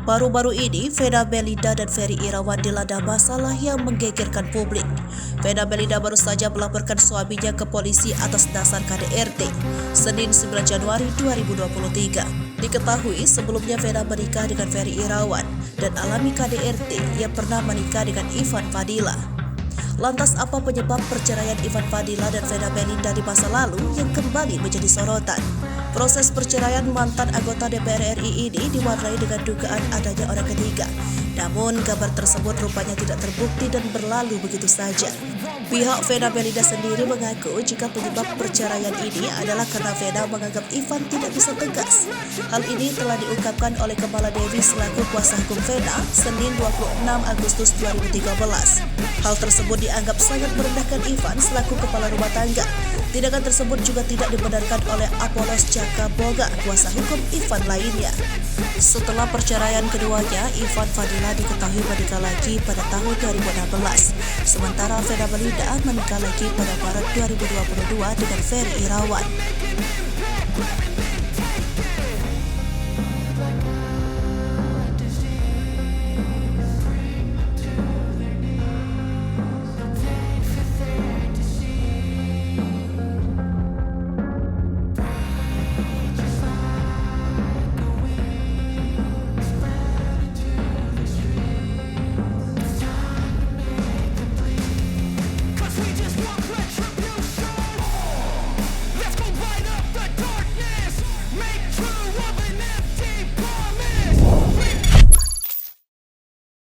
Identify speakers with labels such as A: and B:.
A: Baru-baru ini, Vena Melinda dan Ferry Irawan dilanda masalah yang menggegerkan publik. Vena Melinda baru saja melaporkan suaminya ke polisi atas dasar KDRT, Senin 9 Januari 2023. Diketahui sebelumnya Vena menikah dengan Ferry Irawan dan alami KDRT yang pernah menikah dengan Ivan Fadila. Lantas apa penyebab perceraian Ivan Fadila dan Vena Melinda di masa lalu yang kembali menjadi sorotan? Proses perceraian mantan anggota DPR RI ini diwarnai dengan dugaan adanya orang ketiga. Namun kabar tersebut rupanya tidak terbukti dan berlalu begitu saja. Pihak Vena Melinda sendiri mengaku jika penyebab perceraian ini adalah karena Vena menganggap Ivan tidak bisa tegas. Hal ini telah diungkapkan oleh Kamala Devi selaku kuasa hukum Vena Senin 26 Agustus 2013. Hal tersebut dianggap sangat merendahkan Ivan selaku kepala rumah tangga. Tindakan tersebut juga tidak dibenarkan oleh Apollos Cakaboga, kuasa hukum Ivan lainnya. Setelah perceraian keduanya, Ivan Fadila diketahui menikah lagi pada tahun 2016. Sementara Vena Melinda menikah lagi pada Maret 2022 dengan Ferry Irawan.